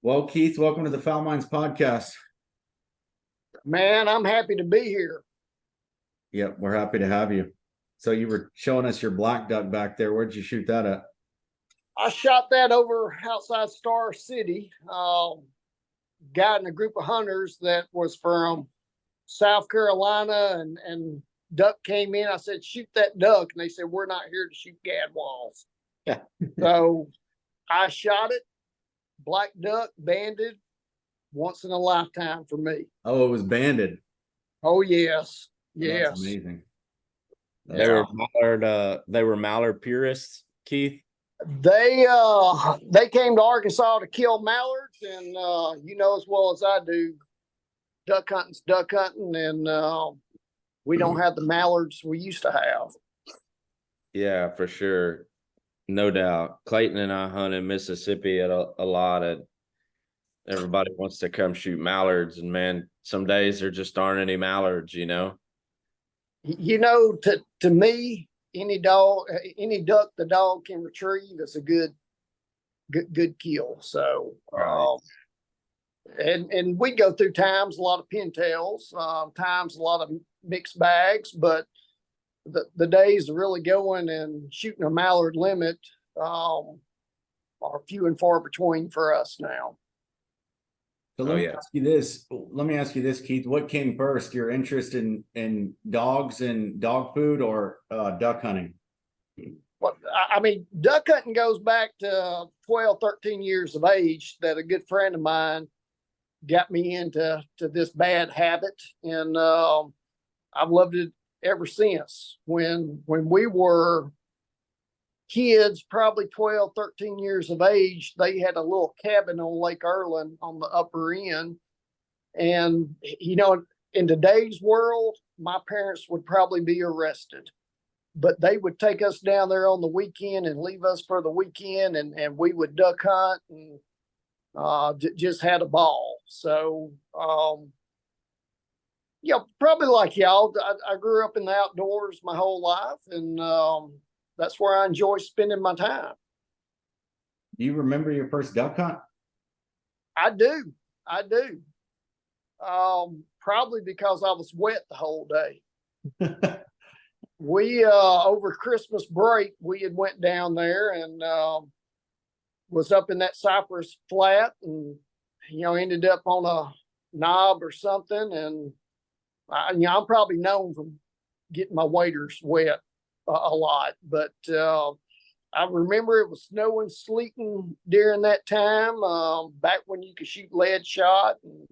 Well, Keith, welcome to the Fowl Minds podcast. Man, I'm happy to be here. Yep, we're happy to have you. So you were showing us your black duck back there. Where'd you shoot that at? I shot that over outside Star City. Got in a group of hunters that was from South Carolina, and duck came in. I said, shoot that duck. And they said, we're not here to shoot gadwalls. Yeah. So I shot it, black duck, banded, once in a lifetime for me. Oh, it was banded. Oh, yes. That's Yes. amazing. They were mallard purists, Keith. They came to Arkansas to kill mallards, and you know as well as I do, duck hunting's duck hunting, and we don't have the mallards we used to have. Yeah, for sure. No doubt. Clayton and I hunt in Mississippi a lot, and everybody wants to come shoot mallards, and man, some days there just aren't any mallards, you know. You know, to me, any duck the dog can retrieve is a good kill. So, Right. And we go through times a lot of pintails, times a lot of mixed bags, but the days of really going and shooting a mallard limit are few and far between for us now. So let me ask you this, Keith. What came first, your interest in dogs and dog food, or duck hunting? Well, I mean, duck hunting goes back to 12, 13 years of age that a good friend of mine got me into this bad habit. And I've loved it ever since. When we were kids, probably 12, 13 years of age, they had a little cabin on Lake Erland on the upper end. And, you know, in today's world, my parents would probably be arrested, but they would take us down there on the weekend and leave us for the weekend, and we would duck hunt and just had a ball. So, yeah, probably like y'all, I grew up in the outdoors my whole life, and that's where I enjoy spending my time. Do you remember your first duck hunt? I do. Probably because I was wet the whole day. We over Christmas break, we had went down there and was up in that cypress flat, and ended up on a knob or something. And I'm probably known for getting my waders wet a lot, but I remember it was snowing, sleeting during that time, back when you could shoot lead shot. And,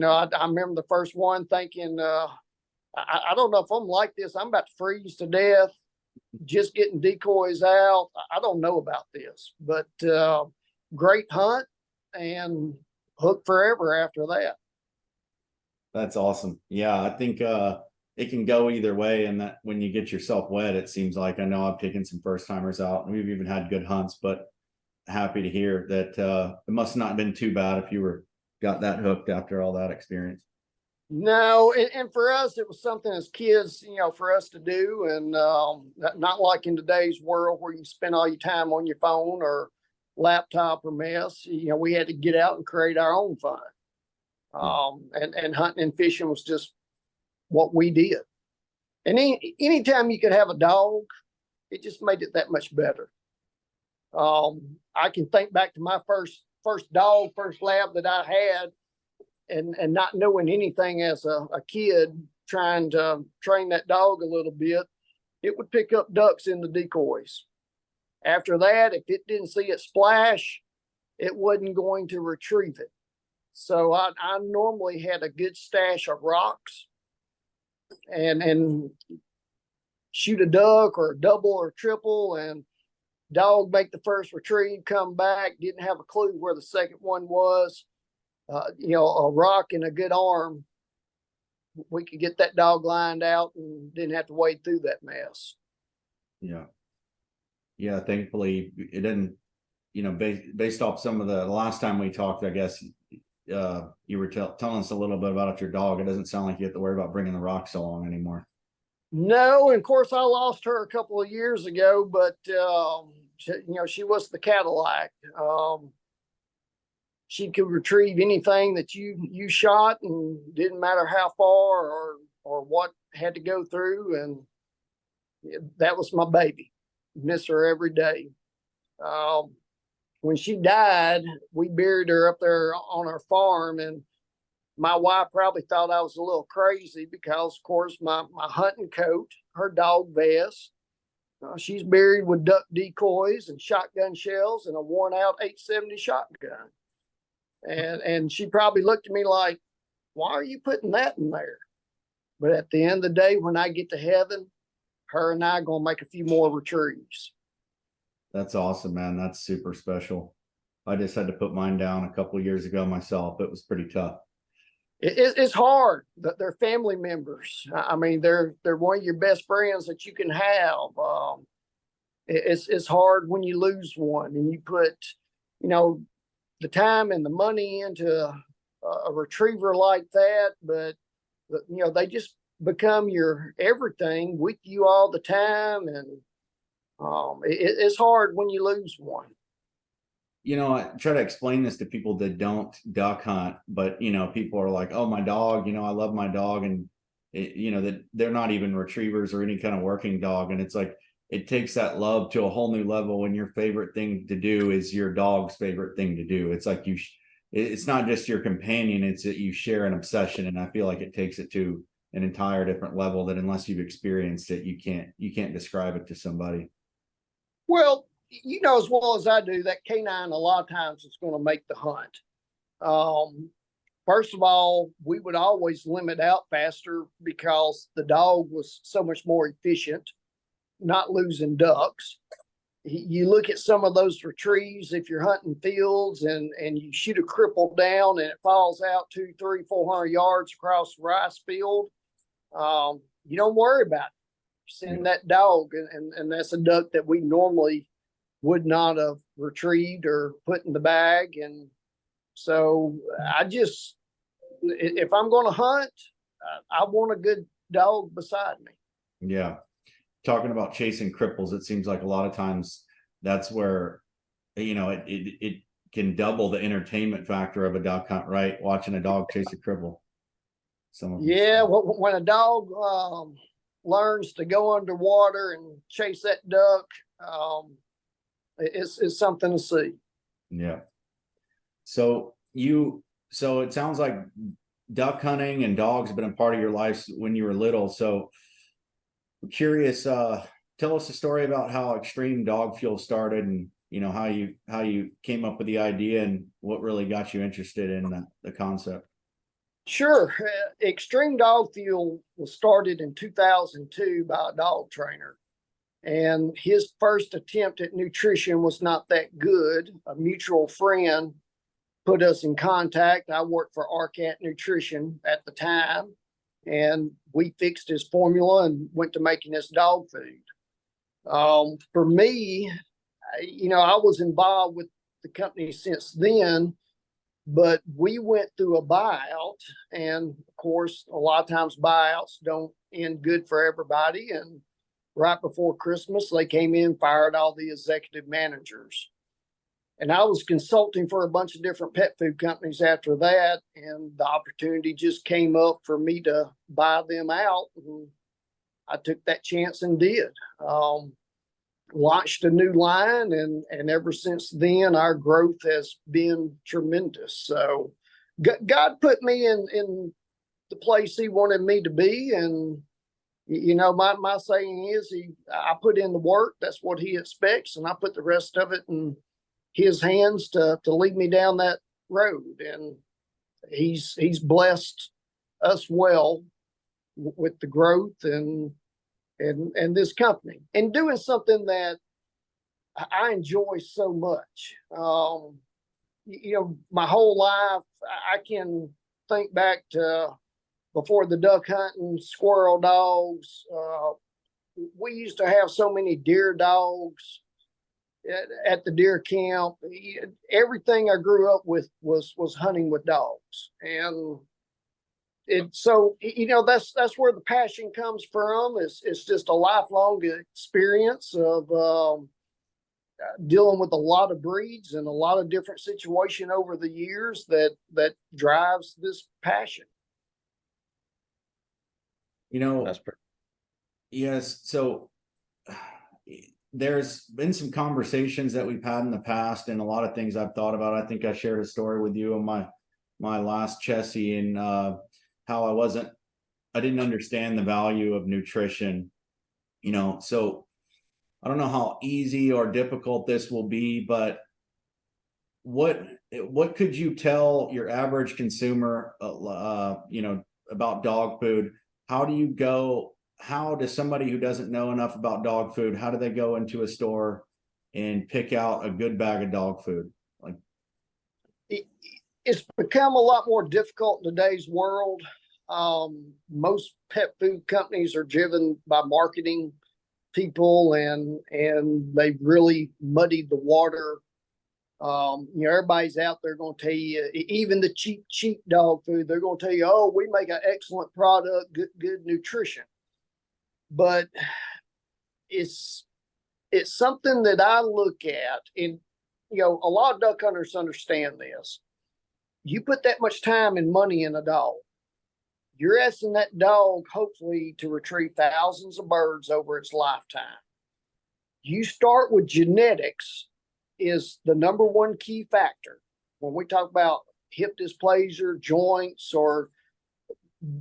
I remember the first one thinking, I don't know if I'm like this. I'm about to freeze to death, just getting decoys out. I don't know about this, but great hunt and hooked forever after that. That's awesome. Yeah, I think it can go either way, and that when you get yourself wet, it seems like, I know I've taken some first timers out, and we've even had good hunts, but happy to hear that it must not have been too bad if you got that hooked after all that experience. No, and for us, it was something as kids, for us to do, and not like in today's world where you spend all your time on your phone or laptop or mess. We had to get out and create our own fun. And hunting and fishing was just what we did. And anytime you could have a dog, it just made it that much better. I can think back to my first dog, first lab that I had, and not knowing anything as a kid, trying to train that dog a little bit. It would pick up ducks in the decoys. After that, if it didn't see it splash, it wasn't going to retrieve it. So I normally had a good stash of rocks and shoot a duck or a double or triple, and dog make the first retrieve, come back, didn't have a clue where the second one was. A rock and a good arm, we could get that dog lined out and didn't have to wade through that mess. Yeah, thankfully it didn't, based off some of the last time we talked, I guess you were telling us a little bit about your dog. It doesn't sound like you have to worry about bringing the rocks along anymore. No, and of course I lost her a couple of years ago, but she was the Cadillac. she could retrieve anything that you shot, and didn't matter how far or what had to go through. And that was my baby. Miss her every day. When she died, we buried her up there on our farm, and my wife probably thought I was a little crazy because, of course, my hunting coat, her dog vest, she's buried with duck decoys and shotgun shells and a worn out 870 shotgun. And she probably looked at me like, why are you putting that in there? But at the end of the day, when I get to heaven, her and I are going to make a few more retrieves. That's awesome, man. That's super special. I just had to put mine down a couple of years ago myself. It was pretty tough. It's hard. They're family members. I mean, they're one of your best friends that you can have. It's hard when you lose one, and you put, the time and the money into a retriever like that, but they just become your everything with you all the time, and it's hard when you lose one. I try to explain this to people that don't duck hunt, but people are like, oh, my dog, I love my dog. And that they're not even retrievers or any kind of working dog. And it's like, it takes that love to a whole new level when your favorite thing to do is your dog's favorite thing to do. It's like it's not just your companion, it's that you share an obsession. And I feel like it takes it to an entire different level that unless you've experienced it, you can't describe it to somebody. Well, as well as I do, that canine a lot of times is going to make the hunt. First of all, we would always limit out faster because the dog was so much more efficient, not losing ducks. You look at some of those retrieves, if you're hunting fields and you shoot a cripple down and it falls out 200, 300, 400 yards across the rice field, you don't worry about it. Send that dog, and that's a duck that we normally would not have retrieved or put in the bag. And so if I'm going to hunt, I want a good dog beside me. Yeah. Talking about chasing cripples, it seems like a lot of times that's where, it can double the entertainment factor of a duck hunt, right? Watching a dog chase a cripple. Yeah. When a dog learns to go underwater and chase that duck, it's something to see. Yeah. So it sounds like duck hunting and dogs have been a part of your life when you were little. So I'm curious, tell us a story about how Extreme Dog Fuel started, and how you came up with the idea and what really got you interested in the concept. Sure. Extreme Dog Fuel was started in 2002 by a dog trainer. And his first attempt at nutrition was not that good. A mutual friend put us in contact. I worked for Arcat Nutrition at the time, and we fixed his formula and went to making his dog food. For me, I was involved with the company since then, but we went through a buyout, and of course, a lot of times buyouts don't end good for everybody. And right before Christmas, they came in, fired all the executive managers. And I was consulting for a bunch of different pet food companies after that, and the opportunity just came up for me to buy them out. And I took that chance and did. Launched a new line, and ever since then, our growth has been tremendous. So God put me in the place he wanted me to be, and my saying is, I put in the work. That's what he expects, and I put the rest of it in his hands to lead me down that road. And he's blessed us well with the growth and this company, and doing something that I enjoy so much. My whole life, I can think back to before the duck hunting, squirrel dogs. We used to have so many deer dogs at the deer camp. Everything I grew up with was hunting with dogs. And that's where the passion comes from. It's just a lifelong experience of dealing with a lot of breeds and a lot of different situation over the years that drives this passion. You know, That's pretty. yes. So there's been some conversations that we've had in the past and a lot of things I've thought about. I think I shared a story with you on my last Chessie and how I didn't understand the value of nutrition, you know. So I don't know how easy or difficult this will be, but what could you tell your average consumer, you know, about dog food? How does somebody who doesn't know enough about dog food, how do they go into a store and pick out a good bag of dog food? Like, It's become a lot more difficult in today's world. Most pet food companies are driven by marketing people, and they've really muddied the water. You know, everybody's out there going to tell you, even the cheap dog food, they're going to tell you, oh, we make an excellent product, good nutrition. But it's something that I look at, and you know, a lot of duck hunters understand this. You put that much time and money in a dog, you're asking that dog hopefully to retrieve thousands of birds over its lifetime. You start with genetics is the number one key factor. When we talk about hip dysplasia, joints, or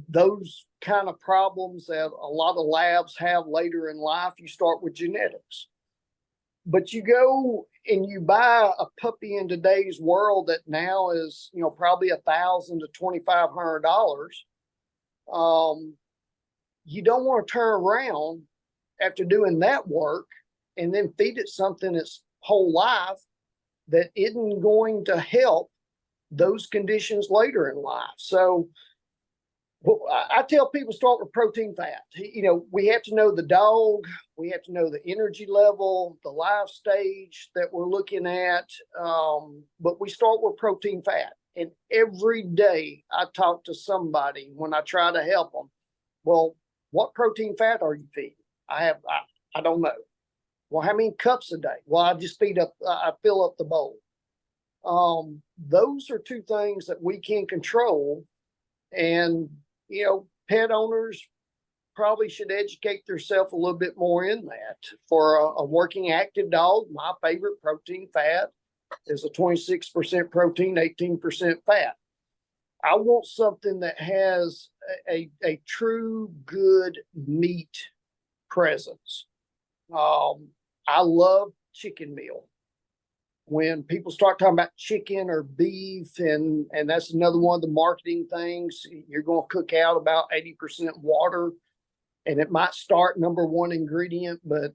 those kind of problems that a lot of labs have later in life, you start with genetics. But you go and you buy a puppy in today's world that now is, you know, probably $1,000 to $2,500. You don't want to turn around after doing that work and then feed it something its whole life that isn't going to help those conditions later in life. So I tell people start with protein fat. You know, we have to know the dog, we have to know the energy level, the life stage that we're looking at. But we start with protein fat. And every day I talk to somebody when I try to help them. Well, what protein fat are you feeding? I don't know. Well, how many cups a day? Well, I fill up the bowl. Those are two things that we can control. And, you know, pet owners probably should educate themselves a little bit more in that. For a working active dog, my favorite protein fat is a 26% protein, 18% fat. I want something that has a true good meat presence. I love chicken meal. When people start talking about chicken or beef, and that's another one of the marketing things, you're going to cook out about 80% water, and it might start number one ingredient, but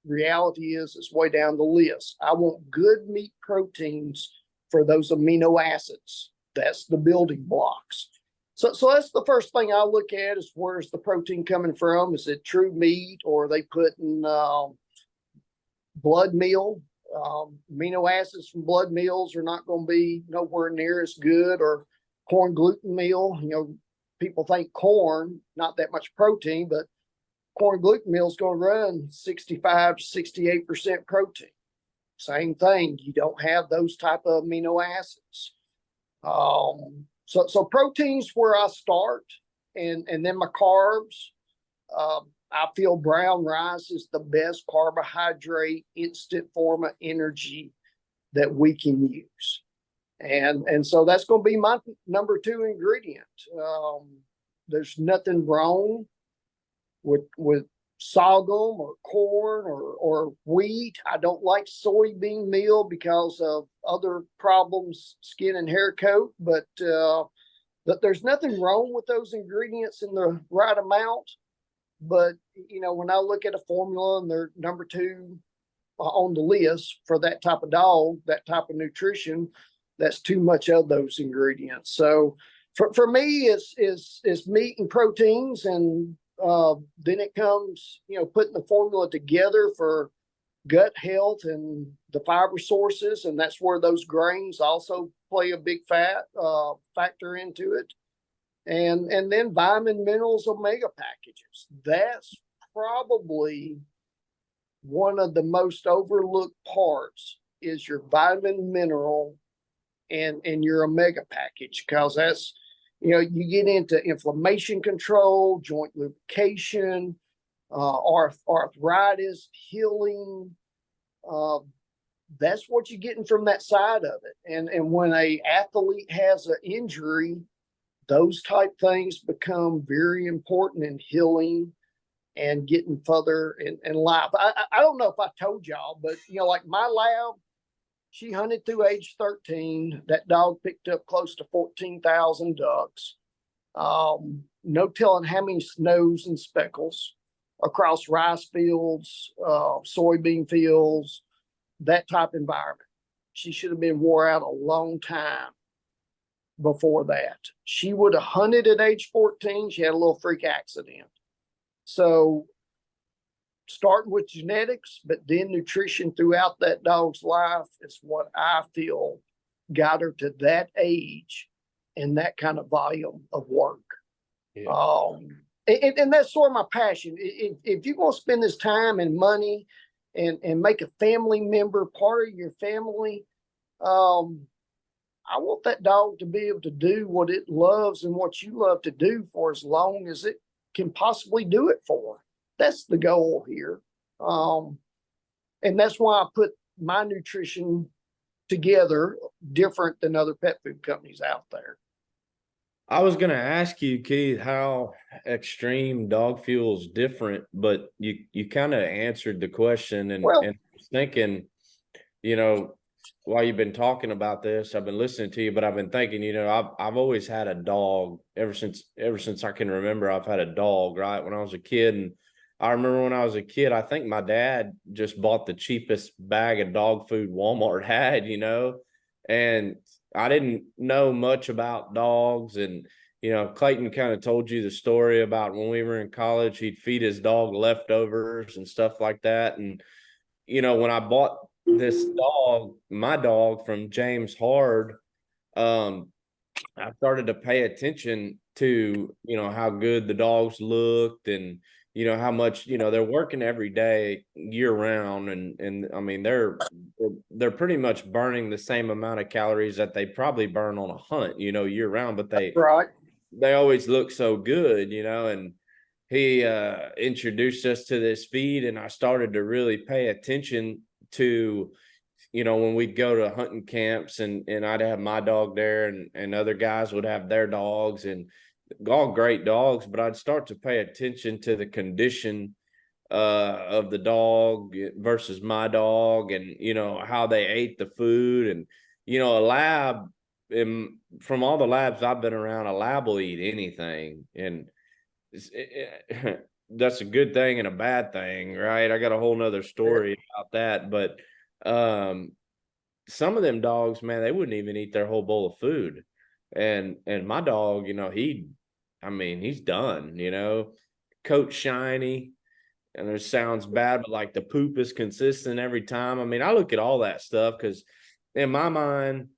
reality is it's way down the list. I want good meat proteins for those amino acids. That's the building blocks. So that's the first thing I look at is where's the protein coming from? Is it true meat, or are they putting blood meal? Amino acids from blood meals are not going to be nowhere near as good, or corn gluten meal. You know, people think corn, not that much protein, but corn gluten meal is going to run 65 to 68% protein. Same thing. You don't have those type of amino acids. So protein's where I start, and then my carbs. I feel brown rice is the best carbohydrate, instant form of energy that we can use. And so that's going to be my number two ingredient. There's nothing wrong with sorghum or corn or wheat. I don't like soybean meal because of other problems, skin and hair coat, but there's nothing wrong with those ingredients in the right amount. But, you know, when I look at a formula and they're number two on the list for that type of dog, that type of nutrition, that's too much of those ingredients. So for me, it's meat and proteins, and then it comes, you know, putting the formula together for gut health and the fiber sources, and that's where those grains also play a big factor into it. And then vitamin, minerals, omega packages. That's probably one of the most overlooked parts is your vitamin, mineral, and your omega package, because that's, you get into inflammation control, joint lubrication, arthritis, healing. That's what you're getting from that side of it. And when a athlete has an injury, those type things become very important in healing and getting further in life. I don't know if I told y'all, but like my lab, she hunted through age 13. That dog picked up close to 14,000 ducks. No telling how many snows and speckles across rice fields, soybean fields, that type of environment. She should have been wore out a long time before that. She would have hunted at age 14. She had a little freak accident. So starting with genetics, but then nutrition throughout that dog's life is what I feel got her to that age and that kind of volume of work. Yeah. And that's sort of my passion. If you're going to spend this time and money and make a family member part of your family, I want that dog to be able to do what it loves and what you love to do for as long as it can possibly do it for. That's the goal here. And that's why I put my nutrition together different than other pet food companies out there. I was gonna ask you, Keith, how extreme dog fuel is different, but you kind of answered the question, and Well, and I was thinking, you know, while you've been talking about this, I've been listening to you, but I've been thinking, I've always had a dog ever since I can remember. I've had a dog, right? When I was a kid, and I remember when I was a kid, I think my dad just bought the cheapest bag of dog food Walmart had, and I didn't know much about dogs. And, Clayton kind of told you the story about when we were in college, he'd feed his dog leftovers and stuff like that. And, when I bought this dog, my dog from James Hard, I started to pay attention to, how good the dogs looked, and, how much, they're working every day year round. And I mean, they're pretty much burning the same amount of calories that they probably burn on a hunt, year round, but right. they always look so good, and he introduced us to this feed, and I started to really pay attention to, when we'd go to hunting camps, and I'd have my dog there, and other guys would have their dogs, and all great dogs, but I'd start to pay attention to the condition of the dog versus my dog, and how they ate the food. And a lab, from all the labs I've been around, a lab will eat anything, and that's a good thing and a bad thing, right? I got a whole nother story about that, but some of them dogs, man, they wouldn't even eat their whole bowl of food. And my dog, he's done, coat shiny, and it sounds bad, but like the poop is consistent every time. I mean, I look at all that stuff because in my mind,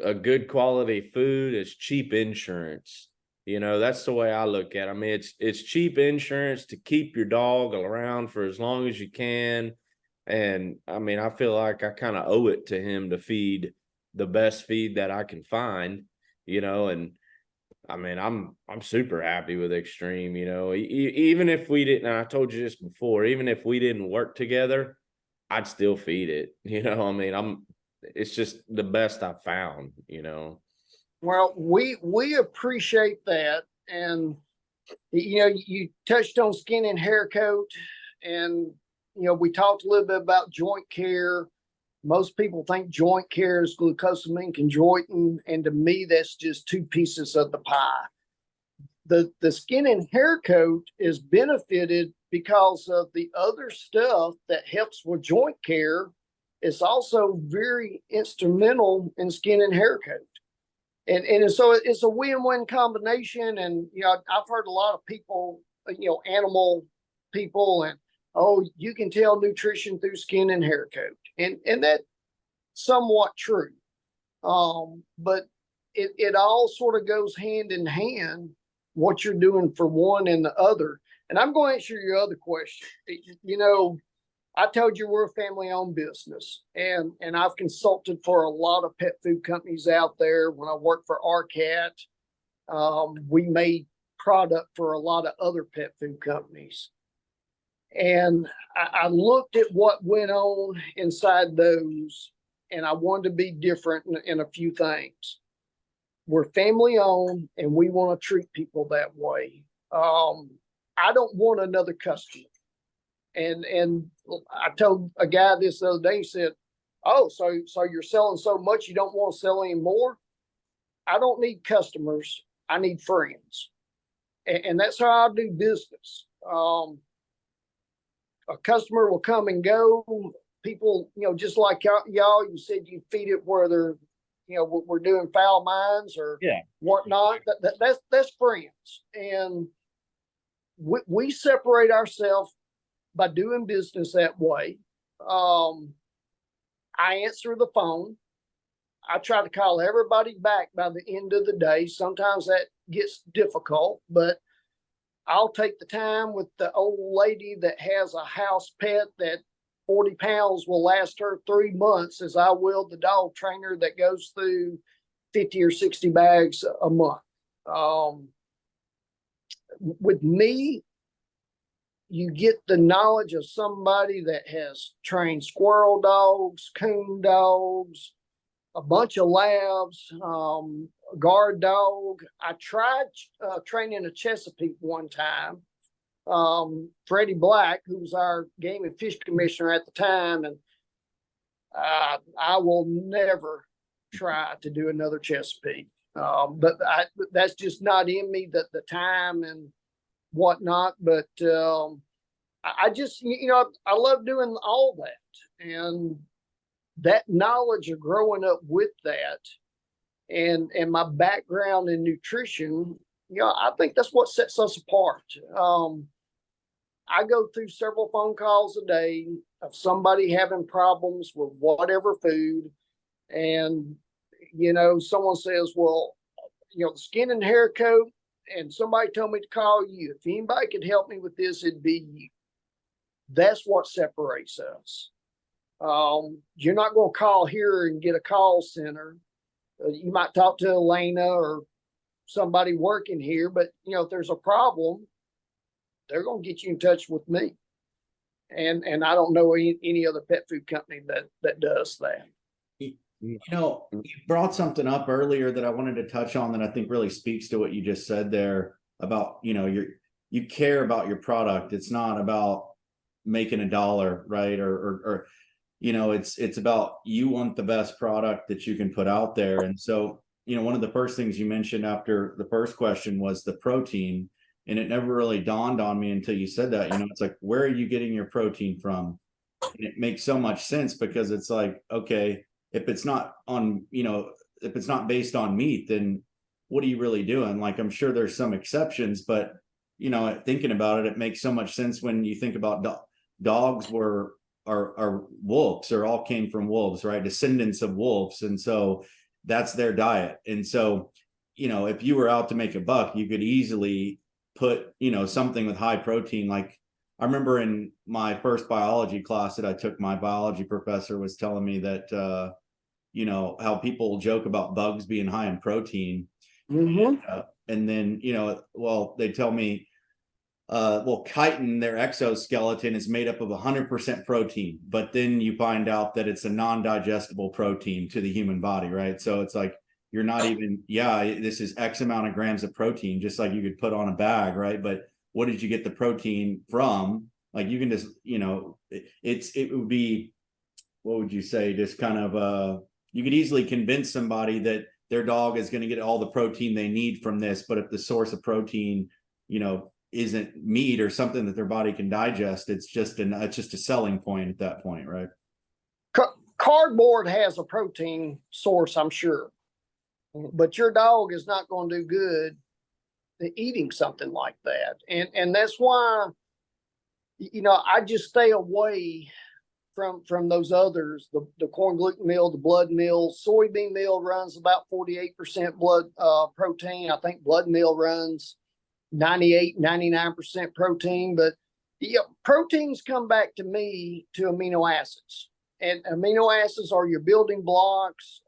a good quality food is cheap insurance. That's the way I look at it. I mean, it's cheap insurance to keep your dog around for as long as you can. And I mean, I feel like I kind of owe it to him to feed the best feed that I can find, and I mean, I'm super happy with Extreme, even if we didn't, and I told you this before, even if we didn't work together, I'd still feed it, I mean, it's just the best I've found, Well, we appreciate that. And, you touched on skin and hair coat, and, we talked a little bit about joint care. Most people think joint care is glucosamine chondroitin, and to me, that's just two pieces of the pie. The skin and hair coat is benefited because of the other stuff that helps with joint care. It's also very instrumental in skin and hair coat. And so it's a win-win combination. And, I've heard a lot of people, animal people, and, oh, you can tell nutrition through skin and hair coat. And that's somewhat true. But it all sort of goes hand in hand, what you're doing for one and the other. And I'm going to answer your other question. I told you we're a family-owned business, and I've consulted for a lot of pet food companies out there. When I worked for RCAT, we made product for a lot of other pet food companies. And I looked at what went on inside those, and I wanted to be different in a few things. We're family-owned, and we want to treat people that way. I don't want another customer. And I told a guy this the other day, he said, "Oh, so you're selling so much you don't want to sell anymore?" I don't need customers. I need friends. And that's how I do business. A customer will come and go. People, just like y'all, you said you feed it where they're, we're doing Fowl Minds or whatnot. That's friends. And we separate ourselves by doing business that way. I answer the phone. I try to call everybody back by the end of the day. Sometimes that gets difficult, but I'll take the time with the old lady that has a house pet that 40 pounds will last her 3 months, as I will the dog trainer that goes through 50 or 60 bags a month. With me, you get the knowledge of somebody that has trained squirrel dogs, coon dogs, a bunch of labs, a guard dog. I tried training a Chesapeake one time. Freddie Black, who was our game and fish commissioner at the time, and I will never try to do another Chesapeake. But that's just not in me, that the time and whatnot. But I just, I love doing all that, and that knowledge of growing up with that, and my background in nutrition, I think that's what sets us apart. I go through several phone calls a day of somebody having problems with whatever food, and someone says, "Well, the skin and hair coat," and somebody told me to call you. If anybody could help me with this, it'd be you. That's what separates us. You're not going to call here and get a call center. You might talk to Elena or somebody working here, but if there's a problem, they're going to get you in touch with me. And I don't know any other pet food company that does that. You brought something up earlier that I wanted to touch on that I think really speaks to what you just said there about, you care about your product. It's not about making a dollar, right? Or it's about, you want the best product that you can put out there. And so, one of the first things you mentioned after the first question was the protein. And it never really dawned on me until you said that. It's like, where are you getting your protein from? And it makes so much sense, because it's like, okay, if it's not based on meat, then what are you really doing? Like, I'm sure there's some exceptions, but thinking about it, it makes so much sense when you think about dogs are wolves, or all came from wolves, right? Descendants of wolves. And so that's their diet. And so, if you were out to make a buck, you could easily put, something with high protein. Like, I remember in my first biology class that I took, my biology professor was telling me that, how people joke about bugs being high in protein. Mm-hmm. And then, they tell me, chitin, their exoskeleton is made up of 100% protein, but then you find out that it's a non-digestible protein to the human body, right? So it's like, you're not even, this is X amount of grams of protein, just like you could put on a bag, right? But what did you get the protein from? Like, you can just, it would be, what would you say? Just kind of, you could easily convince somebody that their dog is going to get all the protein they need from this. But if the source of protein, isn't meat or something that their body can digest, it's just a selling point at that point, right? Cardboard has a protein source, I'm sure, but your dog is not going to do good eating something like that. And that's why, I just stay away from those others, the corn gluten meal, the blood meal. Soybean meal runs about 48% blood protein. I think blood meal runs 98, 99% protein. But Yeah, proteins come back to me to amino acids, and amino acids are your building blocks.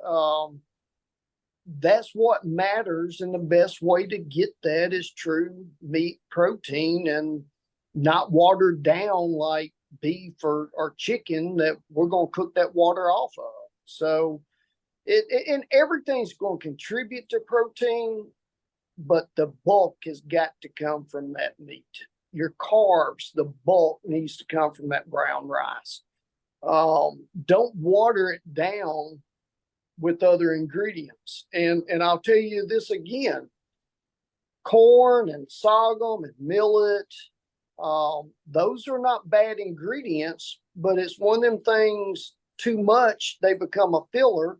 That's what matters, and the best way to get that is true meat protein and not watered down like beef or chicken that we're going to cook that water off of. So and everything's going to contribute to protein, but the bulk has got to come from that meat. Your carbs, the bulk needs to come from that brown rice. Don't water it down with other ingredients. And I'll tell you this again, corn and sorghum and millet, those are not bad ingredients, but it's one of them things, too much, they become a filler.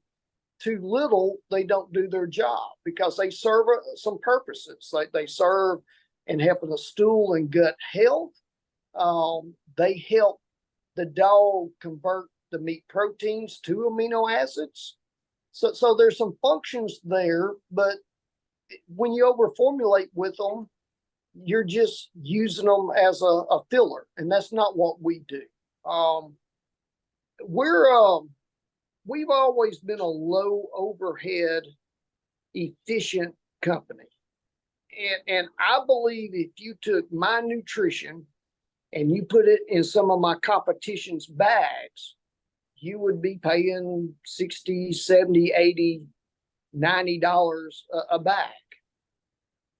Too little, they don't do their job because they serve some purposes. Like they serve in helping the stool and gut health. They help the dog convert the meat proteins to amino acids. So there's some functions there, but when you overformulate with them, you're just using them as a filler, and that's not what we do. We've always been a low overhead, efficient company. And I believe if you took my nutrition and you put it in some of my competition's bags, you would be paying $60, $70, $80, $90 a bag.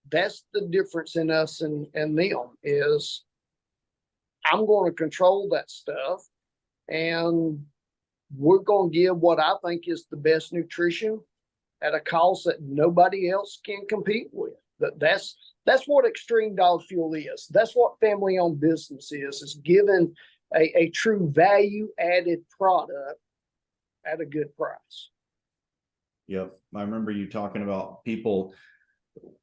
That's the difference in us and them is I'm going to control that stuff, and we're going to give what I think is the best nutrition at a cost that nobody else can compete with. That's what Extreme Dog Fuel is. That's what family-owned business is giving a true value-added product at a good price. Yep. I remember you talking about people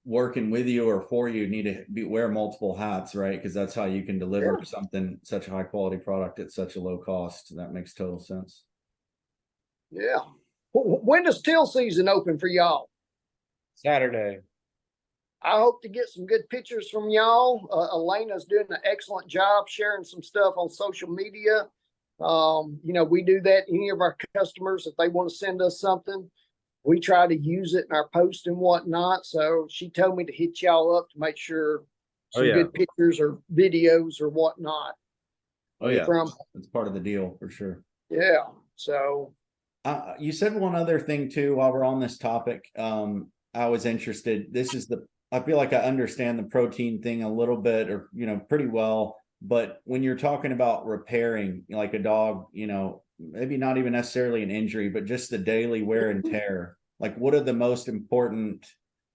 working with you or for you need to wear multiple hats, right? Because that's how you can deliver something, such a high quality product at such a low cost. That makes total sense. Yeah. When does teal season open for y'all? Saturday. I hope to get some good pictures from y'all. Elena's doing an excellent job sharing some stuff on social media. We do that. Any of our customers, if they want to send us something, we try to use it in our post and whatnot. So she told me to hit y'all up to make sure some good pictures or videos or whatnot. Oh yeah, it's part of the deal for sure. Yeah. So you said one other thing too while we're on this topic. I was interested. I feel like I understand the protein thing a little bit or pretty well, but when you're talking about repairing like a dog, maybe not even necessarily an injury, but just the daily wear and tear, like what are the most important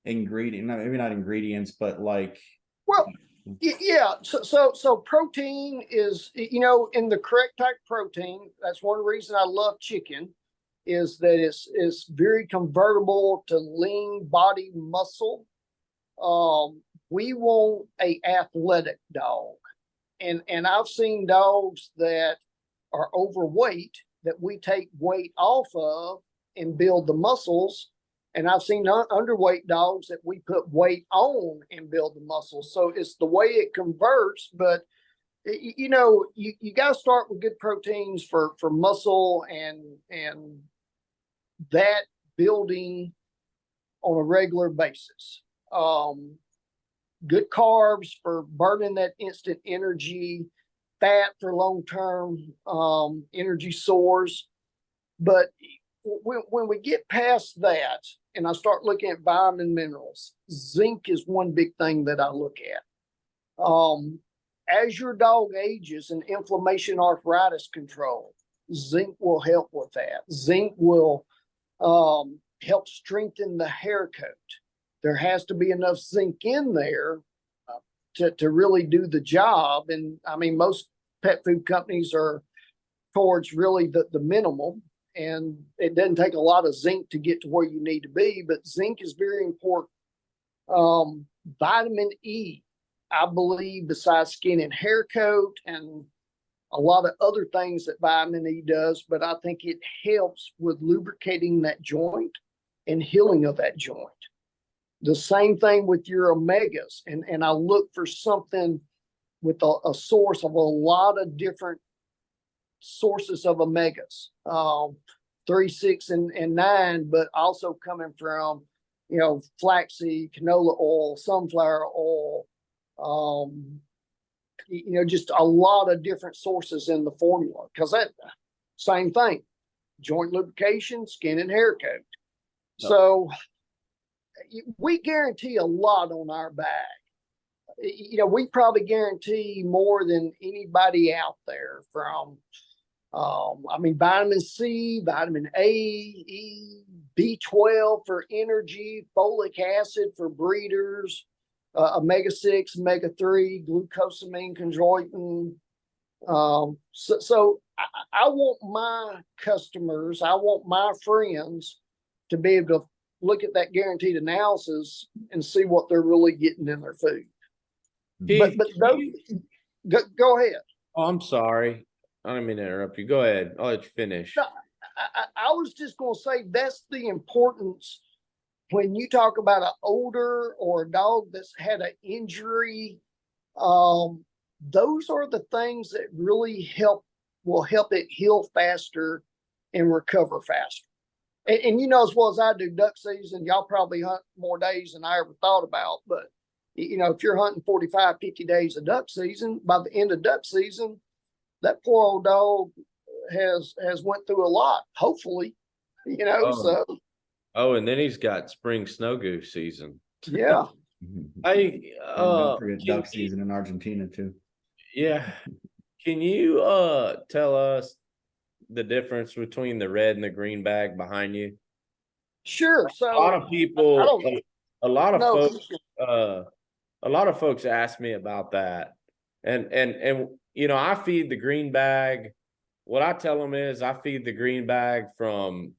ingredients, maybe not ingredients, but like, well, yeah. So protein is, in the correct type of protein. That's one reason I love chicken is that it's very convertible to lean body muscle. We want a athletic dog, and I've seen dogs that are overweight that we take weight off of and build the muscles. And I've seen underweight dogs that we put weight on and build the muscles. So it's the way it converts, but you got to start with good proteins for muscle and that building on a regular basis. Good carbs for burning that instant energy, fat for long-term energy source. But when we get past that and I start looking at vitamin minerals, zinc is one big thing that I look at. As your dog ages and inflammation arthritis control, zinc will help with that. Zinc will help strengthen the hair coat. There has to be enough zinc in there to really do the job. And I mean, most pet food companies are towards really the minimal, and it doesn't take a lot of zinc to get to where you need to be, but zinc is very important. Vitamin E, I believe, besides skin and hair coat and a lot of other things that vitamin E does, but I think it helps with lubricating that joint and healing of that joint. The same thing with your omegas. And I look for something with a source of a lot of different sources of omegas, 3, 6, and 9, but also coming from, flaxseed, canola oil, sunflower oil, just a lot of different sources in the formula. Because that same thing, joint lubrication, skin and hair coat. No. So we guarantee a lot on our bag. We probably guarantee more than anybody out there from, vitamin C, vitamin A, E, B12 for energy, folic acid for breeders, omega-6, omega-3, glucosamine, chondroitin. So I want my customers, I want my friends to be able to look at that guaranteed analysis and see what they're really getting in their food. Keith, But go ahead. oh, I'm sorry. I didn't mean to interrupt you. Go ahead. I'll let you finish. No, I was just going to say that's the importance when you talk about an odor or a dog that's had an injury. Those are the things that really will help it heal faster and recover faster. And as well as I do, duck season, y'all probably hunt more days than I ever thought about. But, if you're hunting 45, 50 days of duck season, by the end of duck season, that poor old dog has went through a lot, hopefully, so. Oh, and then he's got spring snow goose season. Yeah. Hey, And don't forget can duck you- season in Argentina too. yeah. Can you tell us the difference between the red and the green bag behind you? Sure. So A lot of people, I don't a lot of know. folks, a lot of folks ask me about that. And I feed the green bag. What I tell them is I feed the green bag from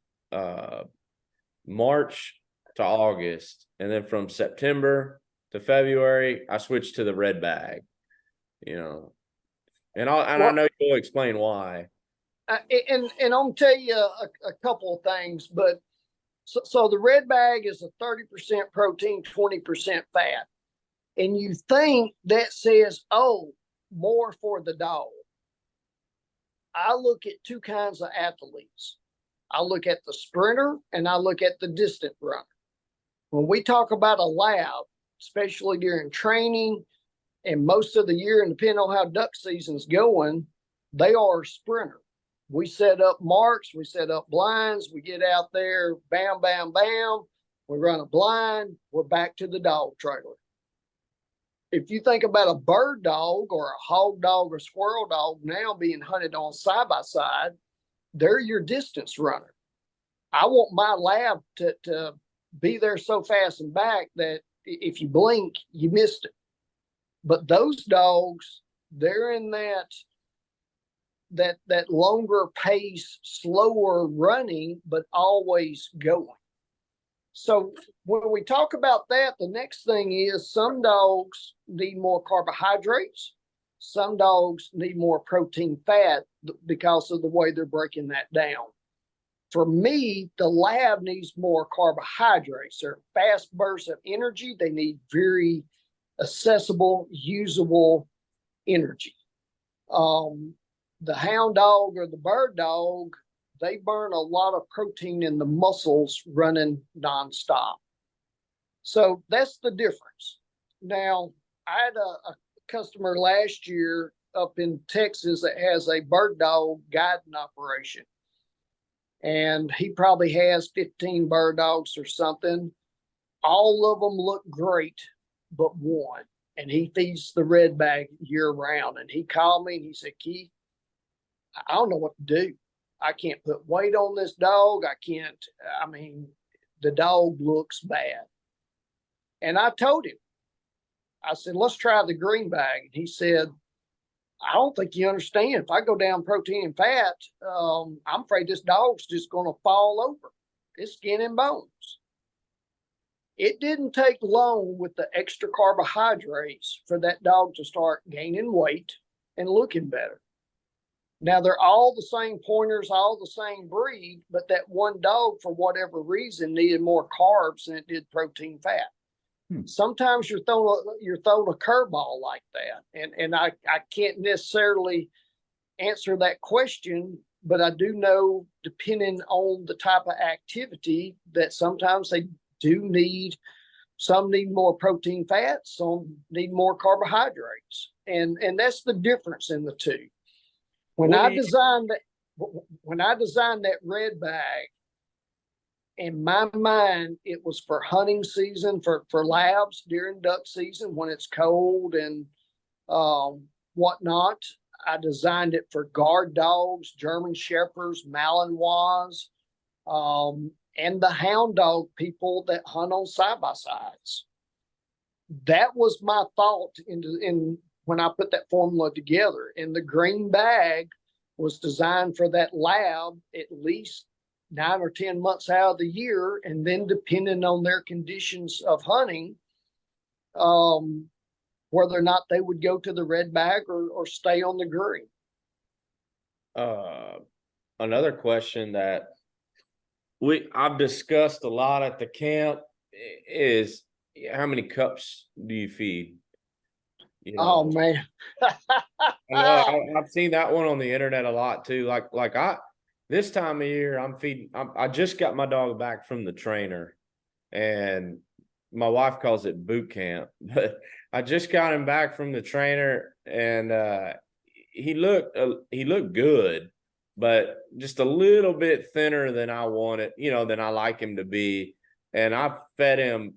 March to August, and then from September to February, I switch to the red bag. And I know you'll explain why. And I'm gonna tell you a couple of things, but so the red bag is a 30% protein, 20% fat. And you think that says, oh, more for the dog. I look at two kinds of athletes. I look at the sprinter and I look at the distant runner. When we talk about a lab, especially during training and most of the year, and depending on how duck season's going, they are a sprinter. We set up marks, we set up blinds, we get out there, bam, bam, bam. We run a blind, we're back to the dog trailer. If you think about a bird dog or a hog dog or squirrel dog now being hunted on side by side, they're your distance runner. I want my lab to be there so fast and back that if you blink, you missed it. But those dogs, they're in that longer pace, slower running, but always going. So when we talk about that, the next thing is some dogs need more carbohydrates. Some dogs need more protein fat because of the way they're breaking that down. For me, the lab needs more carbohydrates. They're fast bursts of energy. They need very accessible, usable energy. The hound dog or the bird dog, they burn a lot of protein in the muscles running nonstop. So that's the difference. Now, I had a customer last year up in Texas that has a bird dog guiding operation. And he probably has 15 bird dogs or something. All of them look great, but one. And he feeds the red bag year round. And he called me and he said, Keith, I don't know what to do. I can't put weight on this dog. The dog looks bad. And I told him, I said, let's try the green bag. And he said, I don't think you understand. If I go down protein and fat, I'm afraid this dog's just going to fall over. It's skin and bones. It didn't take long with the extra carbohydrates for that dog to start gaining weight and looking better. Now, they're all the same pointers, all the same breed, but that one dog, for whatever reason, needed more carbs than it did protein fat. Sometimes you're throwing a curveball like that. And I can't necessarily answer that question, but I do know, depending on the type of activity, that sometimes they do need, some need more protein fats, some need more carbohydrates. And that's the difference in the two. When I designed that red bag, in my mind, it was for hunting season, for labs during duck season when it's cold and whatnot. I designed it for guard dogs, German Shepherds, Malinois, and the hound dog people that hunt on side-by-sides. That was my thought in when I put that formula together. And the green bag was designed for that lab at least 9 or 10 months out of the year. And then depending on their conditions of hunting, whether or not they would go to the red bag or stay on the green. Another question that I've discussed a lot at the camp is, how many cups do you feed? You know, Oh man. I've seen that one on the internet a lot too. This time of year, I just got my dog back from the trainer, and my wife calls it boot camp, but I just got him back from the trainer, and he looked good, but just a little bit thinner than I wanted, than I like him to be. And I fed him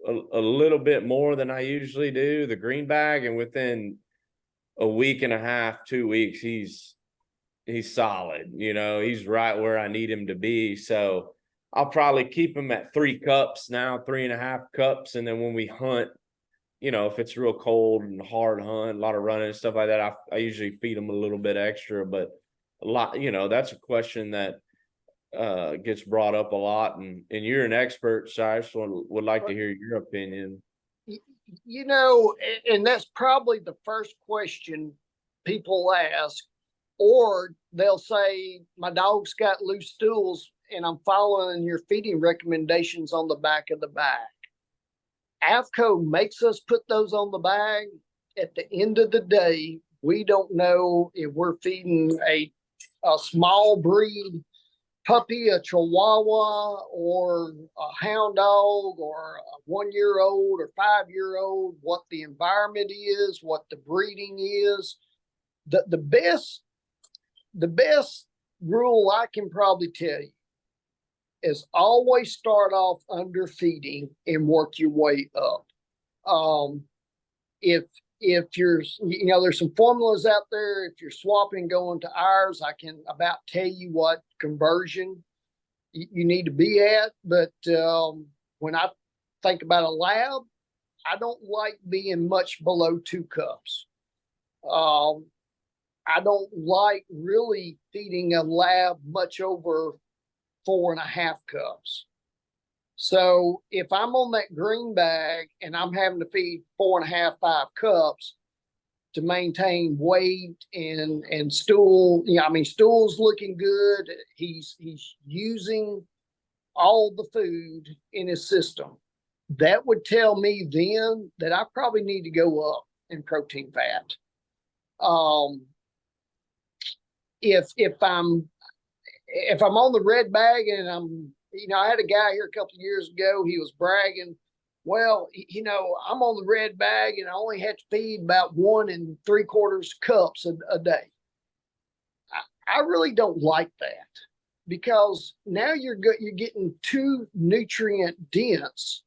a little bit more than I usually do, the green bag, and within a week and a half, 2 weeks, he's solid. He's right where I need him to be. So I'll probably keep him at 3 cups now, 3.5 cups. And then when we hunt, if it's real cold and hard hunt, a lot of running and stuff like that, I usually feed him a little bit extra. But a lot, that's a question that gets brought up a lot, and you're an expert, so I just would like to hear your opinion. And that's probably the first question people ask, or they'll say, my dog's got loose stools and I'm following your feeding recommendations on the back of the bag. AFCO makes us put those on the bag. At the end of the day, we don't know if we're feeding a small breed puppy, a Chihuahua, or a hound dog, or a 1-year-old or 5-year-old, what the environment is, what the breeding is. The best rule I can probably tell you is always start off under feeding and work your way up. If you're, there's some formulas out there. If you're swapping, going to ours, I can about tell you what conversion you need to be at. But when I think about a lab, I don't like being much below 2 cups. I don't like really feeding a lab much over 4.5 cups. So if I'm on that green bag and I'm having to feed 4.5, 5 cups to maintain weight and stool, stool's looking good. He's using all the food in his system. That would tell me then that I probably need to go up in protein fat. If I'm on the red bag and I had a guy here a couple of years ago, he was bragging, well, I'm on the red bag and I only had to feed about 1 3/4 cups a day. I really don't like that, because now you're getting too nutrient dense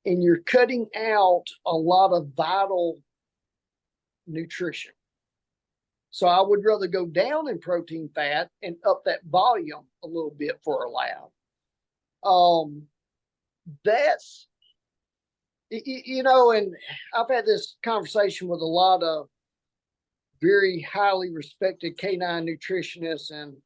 and you're cutting out a lot of vital nutrition. So I would rather go down in protein fat and up that volume a little bit for a lab. That's, and I've had this conversation with a lot of very highly respected canine nutritionists, and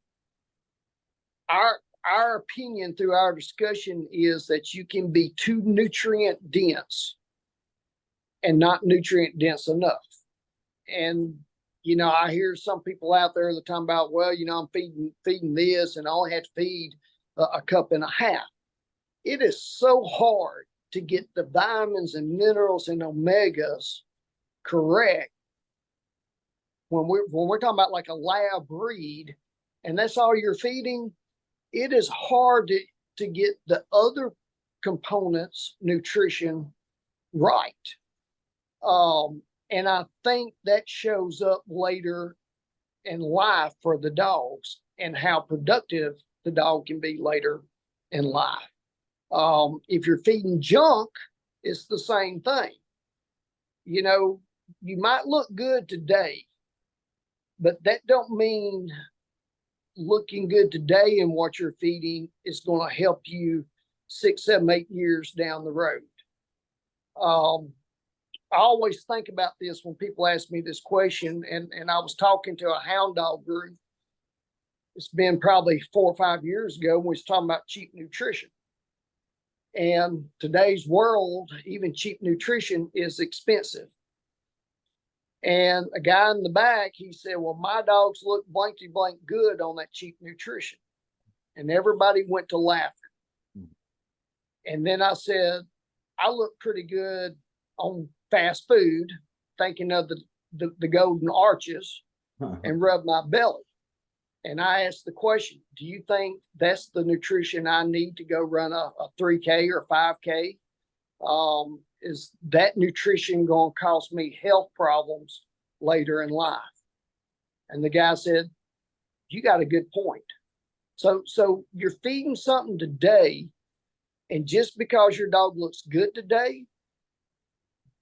our opinion through our discussion is that you can be too nutrient dense and not nutrient dense enough. And I hear some people out there that talking about, well, I'm feeding this and I only have to feed 1.5 cups. It is so hard to get the vitamins and minerals and omegas correct, when we're talking about like a lab breed, and that's all you're feeding, it is hard to get the other components, nutrition, right. And I think that shows up later in life for the dogs and how productive the dog can be later in life. If you're feeding junk, it's the same thing. You know, you might look good today, but that don't mean looking good today and what you're feeding is going to help you 6, 7, 8 years down the road. I always think about this when people ask me this question, and I was talking to a hound dog group. It's been probably 4 or 5 years ago when we was talking about cheap nutrition. And today's world, even cheap nutrition is expensive. And a guy in the back, he said, well, my dogs look blankety blank good on that cheap nutrition. And everybody went to laughing. And then I said, I look pretty good on fast food, thinking of the golden arches, and rub my belly. And I asked the question, do you think that's the nutrition I need to go run a 3K or 5K? Is that nutrition going to cause me health problems later in life? And the guy said, you got a good point. So you're feeding something today, and just because your dog looks good today,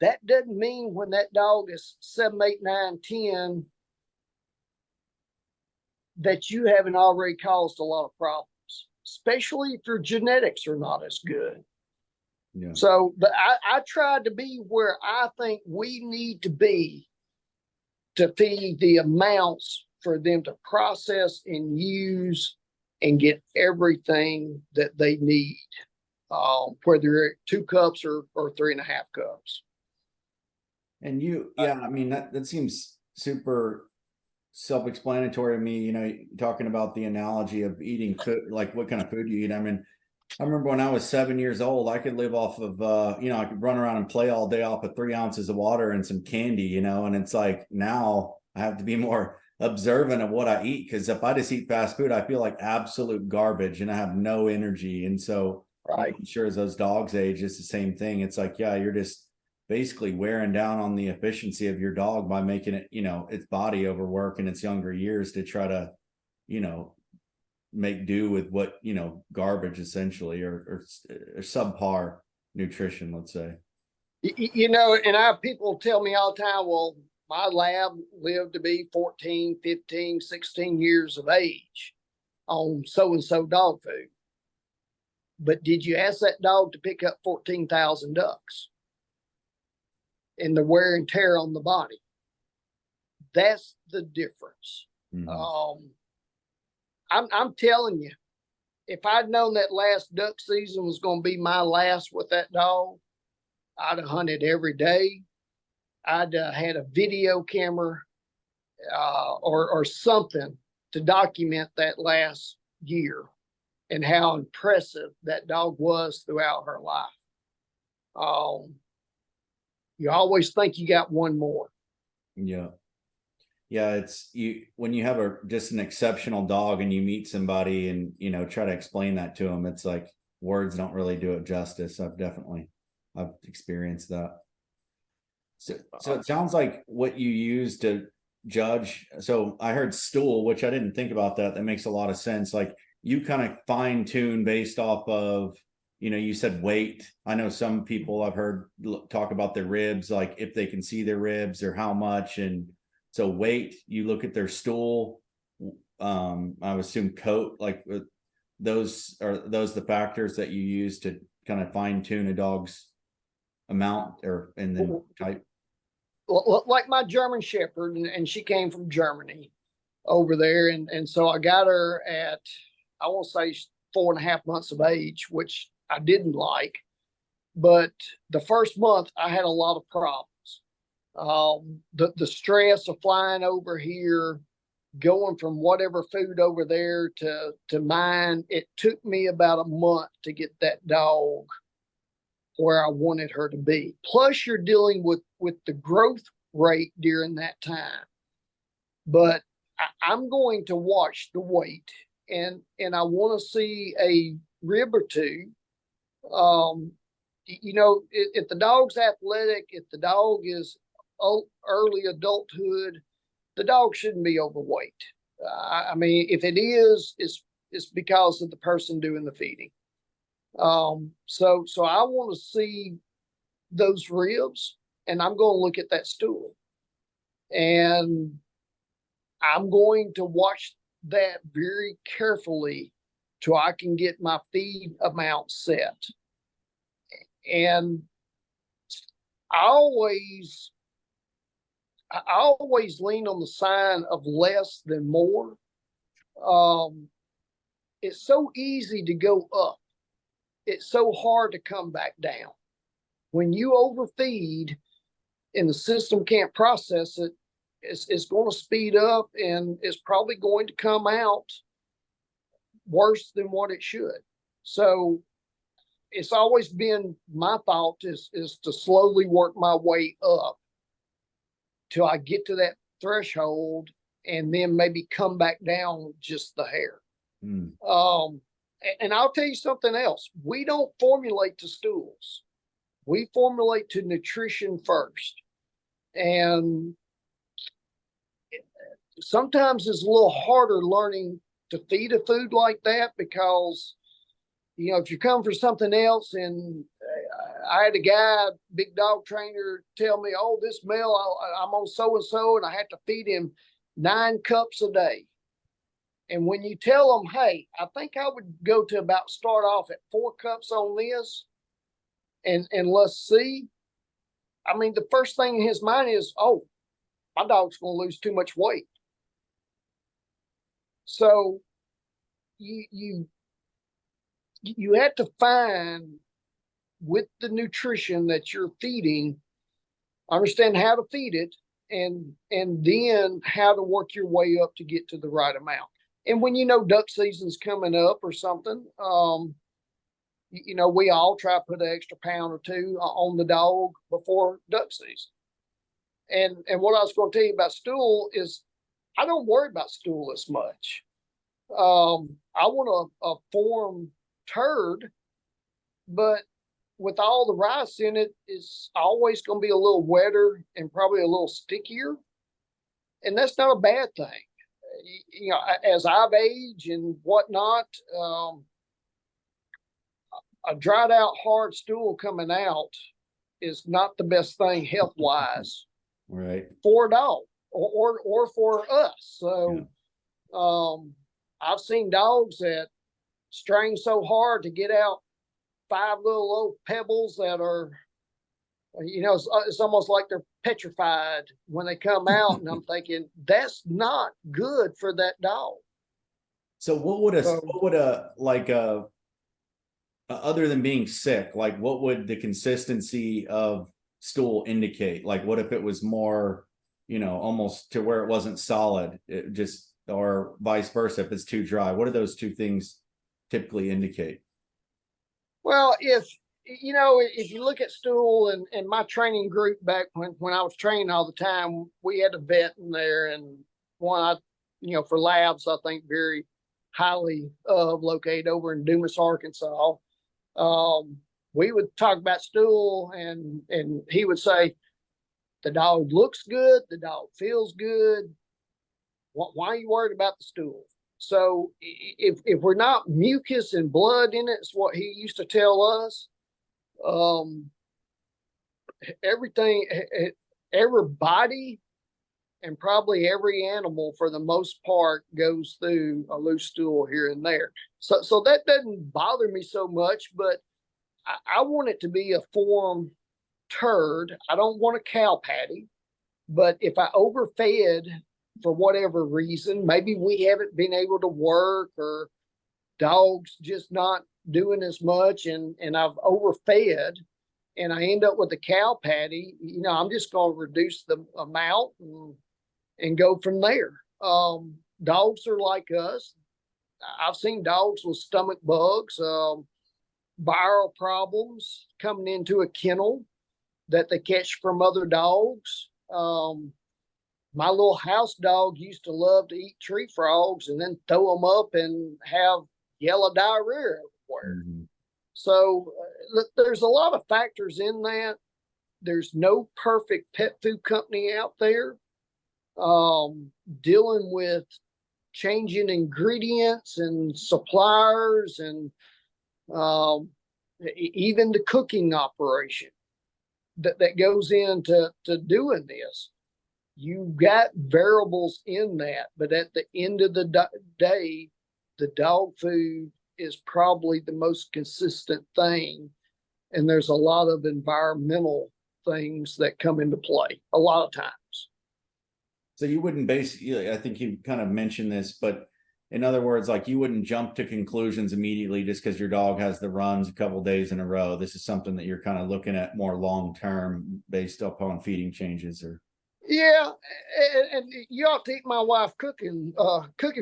that doesn't mean when that dog is 7, 8, 9, 10, that you haven't already caused a lot of problems, especially if your genetics are not as good. Yeah. So I tried to be where I think we need to be to feed the amounts for them to process and use and get everything that they need, whether 2 cups or 3.5 cups. And yeah, I mean, that seems super self-explanatory to me. You know, talking about the analogy of eating food, like what kind of food you eat. I mean, I remember when I was 7 years old, I could live off of, I could run around and play all day off of 3 ounces of water and some candy, and it's like now I have to be more observant of what I eat, because if I just eat fast food, I feel like absolute garbage and I have no energy. And so Right. I'm sure as those dogs age, it's the same thing. It's like, yeah, you're just basically wearing down on the efficiency of your dog by making it, its body overwork in its younger years to try to, make do with what, garbage essentially, or subpar nutrition, let's say. And I have people tell me all the time, well, my lab lived to be 14, 15, 16 years of age on so-and-so dog food. But did you ask that dog to pick up 14,000 ducks? And the wear and tear on the body. That's the difference. Mm-hmm. I'm telling you, if I'd known that last duck season was going to be my last with that dog, I'd have hunted every day. I'd had a video camera or something to document that last year and how impressive that dog was throughout her life. You always think you got one more. Yeah. Yeah. It's when you have just an exceptional dog and you meet somebody and, try to explain that to them, it's like words don't really do it justice. I've experienced that. So it sounds like what you use to judge. So I heard stool, which I didn't think about that. That makes a lot of sense. Like you kind of fine tune based off of, you said weight. I know some people I've heard talk about their ribs, like if they can see their ribs or how much. And so weight, you look at their stool. I would assume coat, like those the factors that you use to kind of fine tune a dog's amount and then type. Like my German Shepherd, and she came from Germany over there. And so I got her at, I won't say 4.5 months of age, which I didn't like, but the first month I had a lot of problems. The stress of flying over here, going from whatever food over there to mine, it took me about a month to get that dog where I wanted her to be. Plus you're dealing with the growth rate during that time. But I'm going to watch the weight, and I want to see a rib or two. If the dog's athletic, if the dog is early adulthood, the dog shouldn't be overweight. I mean, if it is, it's because of the person doing the feeding. So I want to see those ribs, and I'm going to look at that stool, and I'm going to watch that very carefully till I can get my feed amount set. And I always lean on the sign of less than more. It's so easy to go up. It's so hard to come back down. When you overfeed and the system can't process it, it's going to speed up, and it's probably going to come out worse than what it should. So it's always been my thought is to slowly work my way up till I get to that threshold, and then maybe come back down just the hair. And I'll tell you something else. We don't formulate to stools. We formulate to nutrition first. And sometimes it's a little harder learning to feed a food like that, because, if you come for something else, and I had a guy, big dog trainer, tell me, oh, this male, I'm on so-and-so, and I have to feed him 9 cups a day. And when you tell them, hey, I think I would go to about start off at 4 cups on this, and let's see. I mean, the first thing in his mind is, oh, my dog's going to lose too much weight. So you have to find, with the nutrition that you're feeding, understand how to feed it, and then how to work your way up to get to the right amount. And when duck season's coming up or something, we all try to put an extra pound or 2 on the dog before duck season. And what I was going to tell you about stool is, I don't worry about stool as much. I want a form turd, but with all the rice in it, it's always going to be a little wetter and probably a little stickier. And that's not a bad thing. As I've aged and whatnot, a dried out hard stool coming out is not the best thing health wise, right, for a dog or for us. So, I've seen dogs that strain so hard to get out 5 little old pebbles that are, it's almost like they're petrified when they come out. And I'm thinking, that's not good for that dog. So what would other than being sick, like what would the consistency of stool indicate? Like, what if it was more, almost to where it wasn't solid, or vice versa, if it's too dry? What do those two things typically indicate? Well, if you look at stool, and my training group back when I was training all the time, we had a vet in there, and one, for labs, I think very highly located over in Dumas, Arkansas. We would talk about stool, and he would say, the dog looks good, the dog feels good. Why are you worried about the stool? So if we're not mucus and blood in it, it's what he used to tell us. Everybody and probably every animal, for the most part, goes through a loose stool here and there. So that doesn't bother me so much, but I want it to be a form turd. I don't want a cow patty, but if I overfed for whatever reason, maybe we haven't been able to work, or dogs just not doing as much, and I've overfed, and I end up with a cow patty, I'm just going to reduce the amount and go from there. Dogs are like us. I've seen dogs with stomach bugs. viral problems coming into a kennel that they catch from other dogs. My little house dog used to love to eat tree frogs and then throw them up and have yellow diarrhea everywhere. Mhm. So there's a lot of factors in that. There's no perfect pet food company out there. Dealing with changing ingredients and suppliers and even the cooking operation that goes into doing this. You got variables in that, but at the end of the day, the dog food is probably the most consistent thing. And there's a lot of environmental things that come into play a lot of times. So you wouldn't basically, I think you kind of mentioned this, but in other words, like you wouldn't jump to conclusions immediately just because your dog has the runs a couple days in a row. This is something that you're kind of looking at more long term based upon feeding changes or. Yeah, and you ought to eat my wife cooking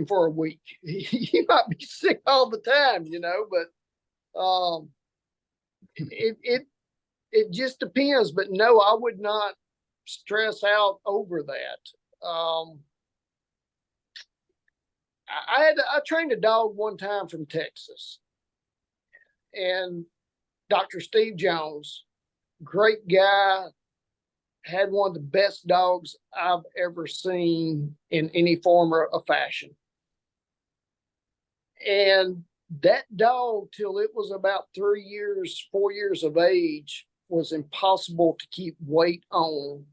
for a week. You might be sick all the time, but it just depends. But no, I would not stress out over that. I trained a dog one time from Texas, and Dr. Steve Jones, great guy, had one of the best dogs I've ever seen in any form or fashion. And that dog, till it was about 3 years, 4 years of age, was impossible to keep weight on.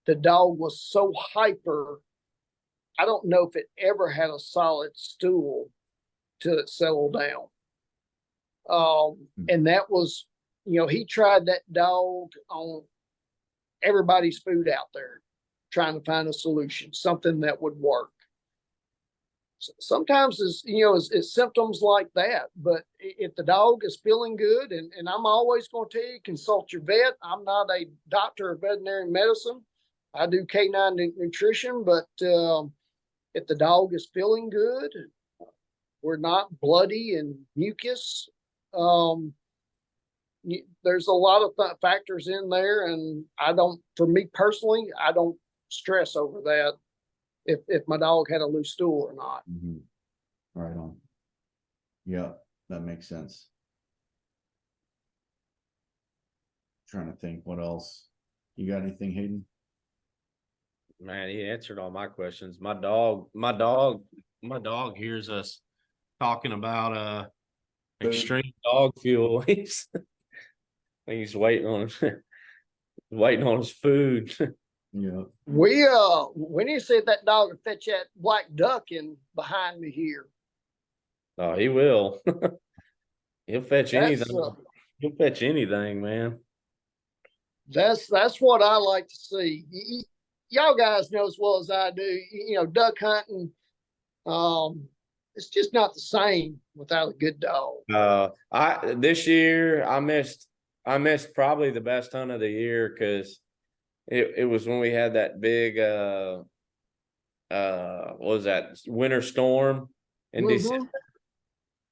The dog was so hyper. I don't know if it ever had a solid stool till it settled down. And that was, he tried that dog on everybody's food out there, trying to find a solution, something that would work. Sometimes it's symptoms like that, but if the dog is feeling good, and I'm always going to tell you, consult your vet. I'm not a doctor of veterinary medicine. I do canine nutrition, but if the dog is feeling good, we're not bloody and mucus. There's a lot of factors in there, and for me personally, I don't stress over that if my dog had a loose stool or not. Mm-hmm. Right on. Yeah, that makes sense. Trying to think what else. You got anything, Hayden? Man, he answered all my questions. My dog hears us talking about extreme dog fuel. He's waiting on his food. Yeah. We need to see if that dog will fetch that black duck in behind me here. Oh, he will. He'll fetch anything. He'll fetch anything, man. That's what I like to see. Y'all guys know as well as I do, duck hunting. It's just not the same without a good dog. This year I missed probably the best hunt of the year because it was when we had that big what was that, winter storm in December.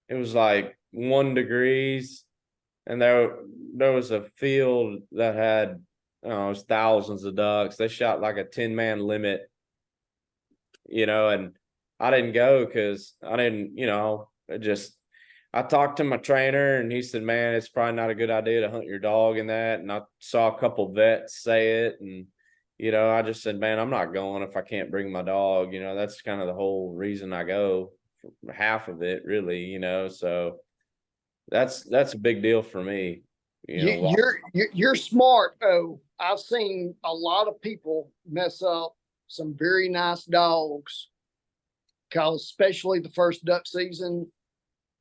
It was like 1 degrees, and there was a field that had it was thousands of ducks. They shot like a 10-man limit, and I didn't go because I didn't, I talked to my trainer and he said, man, it's probably not a good idea to hunt your dog in that. And I saw a couple vets say it. And, I just said, man, I'm not going if I can't bring my dog. That's kind of the whole reason I go, half of it really, so that's a big deal for me. You're smart. Oh, I've seen a lot of people mess up some very nice dogs because especially the first duck season,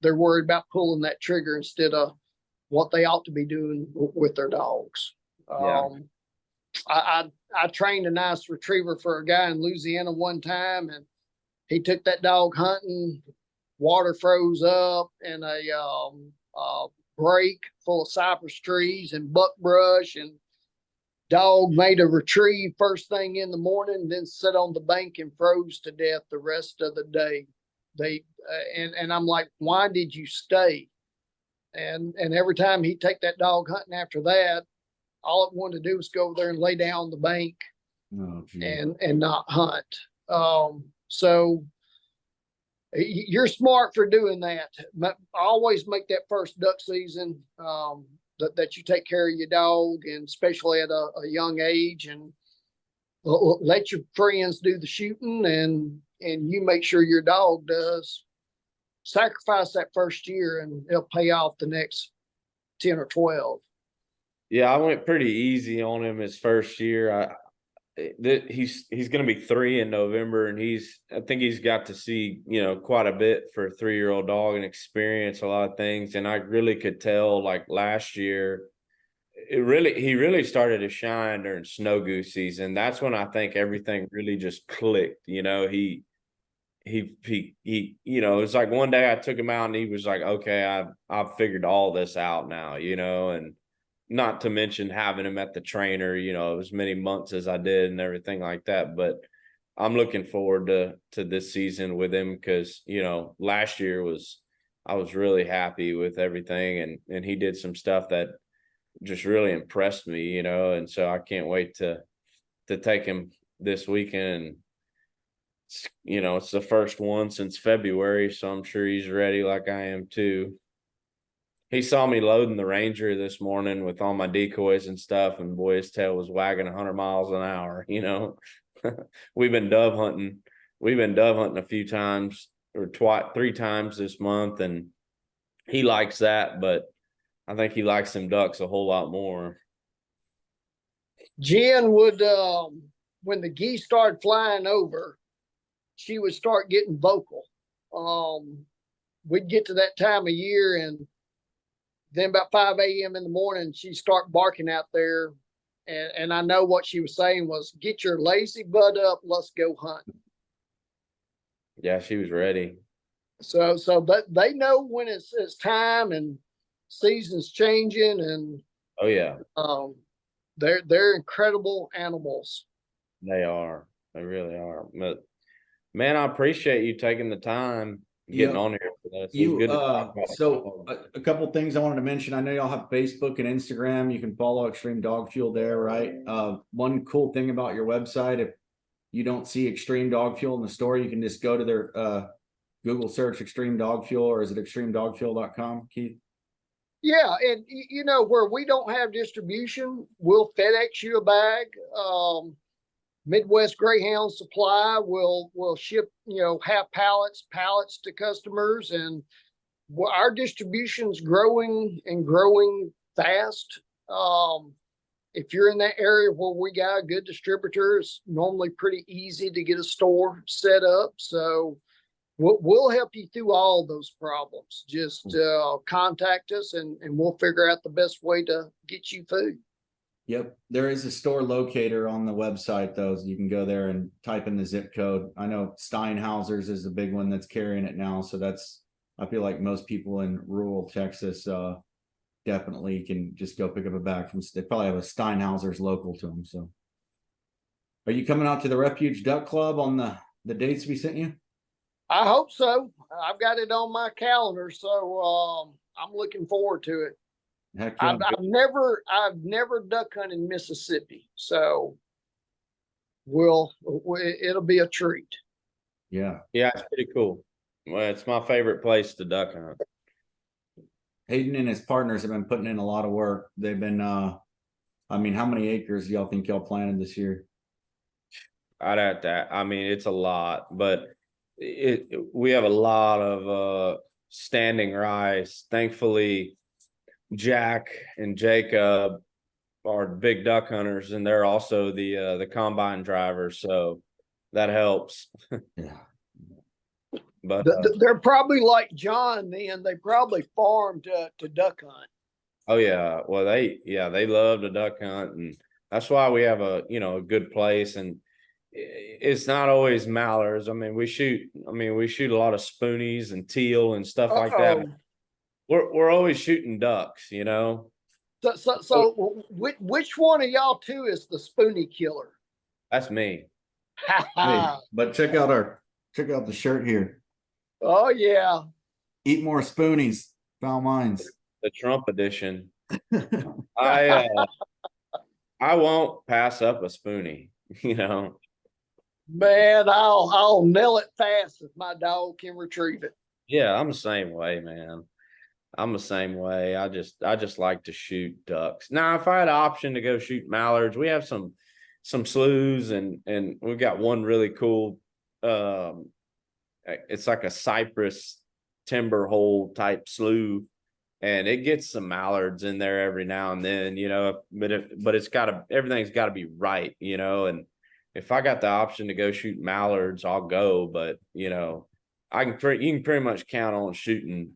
they're worried about pulling that trigger instead of what they ought to be doing with their dogs. Yeah. I trained a nice retriever for a guy in Louisiana one time, and he took that dog hunting. Water froze up in a break full of cypress trees and buckbrush, and dog made a retrieve first thing in the morning, then sat on the bank and froze to death the rest of the day. And I'm like, why did you stay? And every time he'd take that dog hunting after that, all it wanted to do was go over there and lay down on the bank Oh, gee. and not hunt. So you're smart for doing that. Always make that first duck season that you take care of your dog, and especially at a young age, and let your friends do the shooting, and you make sure your dog does. Sacrifice that first year, and it'll pay off the next 10 or 12. Yeah, I went pretty easy on him his first year. He's going to be 3 in November, and I think he's got to see, quite a bit for a 3-year-old dog and experience a lot of things. And I really could tell, like last year, he really started to shine during snow goose season. That's when I think everything really just clicked. He it's like one day I took him out and he was like, okay, I've figured all this out now, and not to mention having him at the trainer, as many months as I did and everything like that. But I'm looking forward to this season with him, because, last year I was really happy with everything, and he did some stuff that just really impressed me, and so I can't wait to take him this weekend. It's the first one since February, so I'm sure he's ready like I am too. He saw me loading the Ranger this morning with all my decoys and stuff, and boy, his tail was wagging 100 miles an hour. We've been dove hunting. We've been dove hunting a few times, or 3 times this month, and he likes that, but I think he likes them ducks a whole lot more. Jen would, when the geese started flying over, she would start getting vocal. We'd get to that time of year, and then about 5 a.m. in the morning, she'd start barking out there. And I know what she was saying was, get your lazy butt up, let's go hunt. Yeah, she was ready. So but they know when it's time, and season's changing, and oh yeah, they're incredible animals. They are. They really are. But man, I appreciate you taking the time getting on here with us. It was good to talk about So a couple things I wanted to mention. I know y'all have Facebook and Instagram. You can follow Extreme Dog Fuel there, right? One cool thing about your website, if you don't see Extreme Dog Fuel in the store, you can just go to their Google search Extreme Dog Fuel, or is it extremedogfuel.com, Keith? Yeah, and where we don't have distribution, we'll FedEx you a bag. Midwest Greyhound Supply will ship, half pallets to customers, and our distribution's growing and growing fast. If you're in that area where we got a good distributor, it's normally pretty easy to get a store set up. So we'll help you through all those problems. Just contact us, and we'll figure out the best way to get you food. Yep. There is a store locator on the website, though, so you can go there and type in the zip code. I know Steinhauser's is a big one that's carrying it now. So I feel like most people in rural Texas definitely can just go pick up a bag they probably have a Steinhauser's local to them. So are you coming out to the Refuge Duck Club on the dates we sent you? I hope so. I've got it on my calendar, so I'm looking forward to it. Heck yeah. I've never duck hunted in Mississippi, so it'll be a treat. Yeah. Yeah, it's pretty cool. Well, it's my favorite place to duck hunt. Hayden and his partners have been putting in a lot of work. They've been how many acres do y'all think y'all planted this year? It's a lot, but we have a lot of standing rice. Thankfully, Jack and Jacob are big duck hunters, and they're also the combine drivers, so that helps. Yeah. But they're probably like John. Then they probably farm to duck hunt. Oh yeah, well they love to duck hunt, and that's why we have a good place. And it's not always mallards. We shoot a lot of spoonies and teal and stuff like that. We're always shooting ducks, So which one of y'all two is the spoonie killer? That's me. Hey, but check out the shirt here. Oh yeah. Eat more spoonies, Fowl Minds. the Trump edition. I I won't pass up a spoonie, you know. Man, I'll nail it fast if my dog can retrieve it. Yeah, I'm the same way, man. I'm the same way. I just like to shoot ducks. Now, if I had an option to go shoot mallards, we have some sloughs and we've got one really cool it's like a cypress timber hole type slough, and it gets some mallards in there every now and then, you know, but it's gotta, everything's gotta be right, you know, and if I got the option to go shoot mallards, I'll go, but you know, you can pretty much count on shooting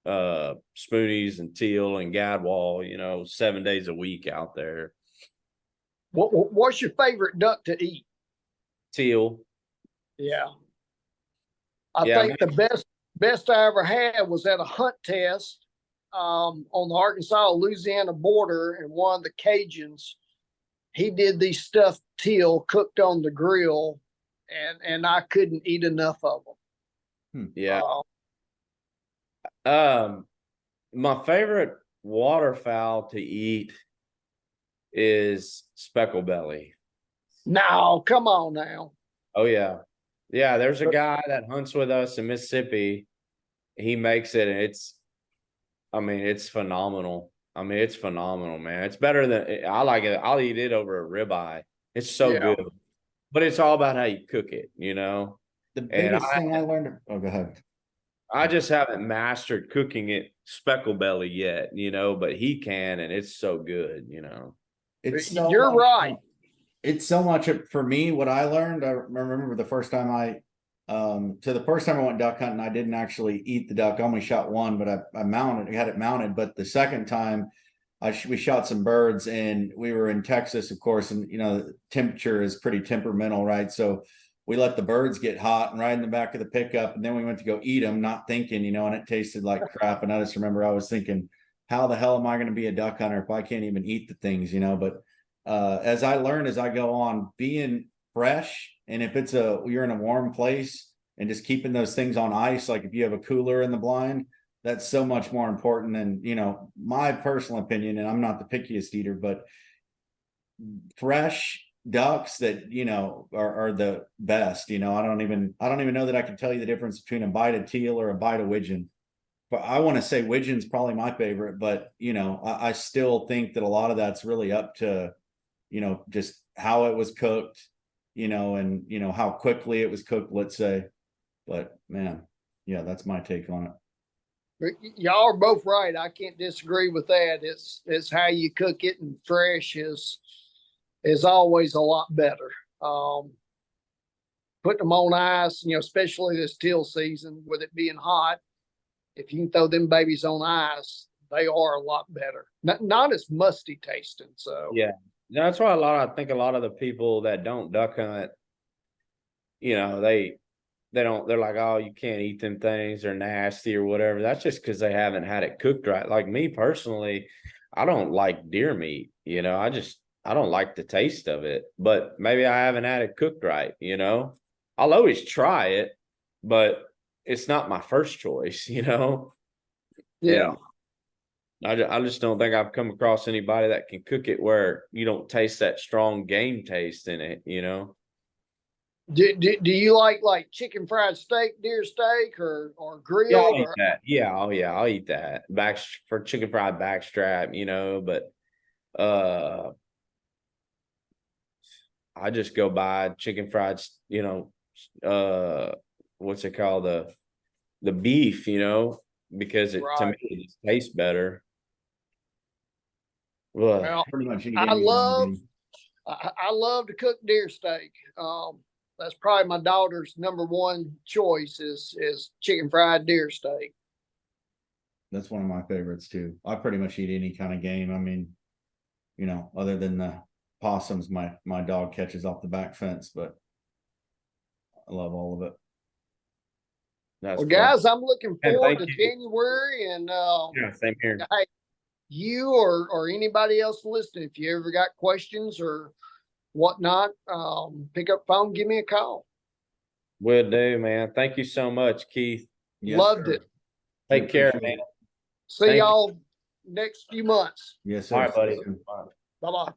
spoonies and teal and gadwall, you know, 7 days a week out there. What's your favorite duck to eat? Teal. Yeah. I Yeah, think the best I ever had was at a hunt test on the Arkansas-Louisiana border, and one of the Cajuns, he did these stuffed teal cooked on the grill, and I couldn't eat enough of them. Yeah. My favorite waterfowl to eat is speckle belly. No, come on now. Oh yeah. Yeah, there's a guy that hunts with us in Mississippi. He makes it, and it's phenomenal. I mean, it's phenomenal, man. It's better than, I like it. I'll eat it over a ribeye. It's so good. But it's all about how you cook it, you know. The biggest thing I learned. Oh, go ahead. I just haven't mastered cooking it speckle belly yet, you know, but he can, and it's so good, you know. You're right. It's so much for me. What I learned, I remember the first time I went duck hunting, I didn't actually eat the duck. I only shot one, but I had it mounted. But the second time, we shot some birds, and we were in Texas, of course, and you know, the temperature is pretty temperamental, right? So we let the birds get hot and right in the back of the pickup, and then we went to go eat them, not thinking, you know, and it tasted like crap. And I just remember I was thinking, how the hell am I going to be a duck hunter if I can't even eat the things, you know? But as I learn as I go on, being fresh, and if you're in a warm place, and just keeping those things on ice, like if you have a cooler in the blind, that's so much more important than, you know, my personal opinion, and I'm not the pickiest eater, but fresh ducks that, you know, are the best. You know, I don't even know that I can tell you the difference between a bite of teal or a bite of widgeon. But I want to say widgeon's probably my favorite, but you know, I still think that a lot of that's really up to, you know, just how it was cooked, you know, and you know how quickly it was cooked, let's say. But man, yeah, that's my take on it. Y'all are both right. I can't disagree with that. It's how you cook it, and fresh is always a lot better. Putting them on ice, you know, especially this teal season with it being hot, if you can throw them babies on ice, they are a lot better. Not as musty tasting. So yeah, that's why I think a lot of the people that don't duck hunt, you know, they're like, oh, you can't eat them things, they're nasty or whatever. That's just because they haven't had it cooked right. Like me personally, I don't like deer meat, you know, I don't like the taste of it, but maybe I haven't had it cooked right, you know. I'll always try it, but it's not my first choice, you know. yeah. And I just don't think I've come across anybody that can cook it where you don't taste that strong game taste in it, you know. Do you like chicken fried steak, deer steak, or grilled? Yeah, I'll eat that. Yeah, oh yeah, I'll eat that. For chicken fried backstrap, you know, but I just go buy chicken fried, you know, what's it called? The beef, you know, because to me it just tastes better. Well, Pretty much I love to cook deer steak. That's probably my daughter's number one choice is chicken fried deer steak. That's one of my favorites too. I pretty much eat any kind of game. I mean, you know, other than the possums my dog catches off the back fence, but I love all of it. Well, guys, I'm looking forward to January, and yeah, same here. Hey, you or anybody else listening, if you ever got questions or whatnot, pick up the phone, give me a call. Will do, man. Thank you so much, Keith. Yes, Loved it. Take care, man. See y'all next few months. Yes, sir. All right, buddy. Bye-bye.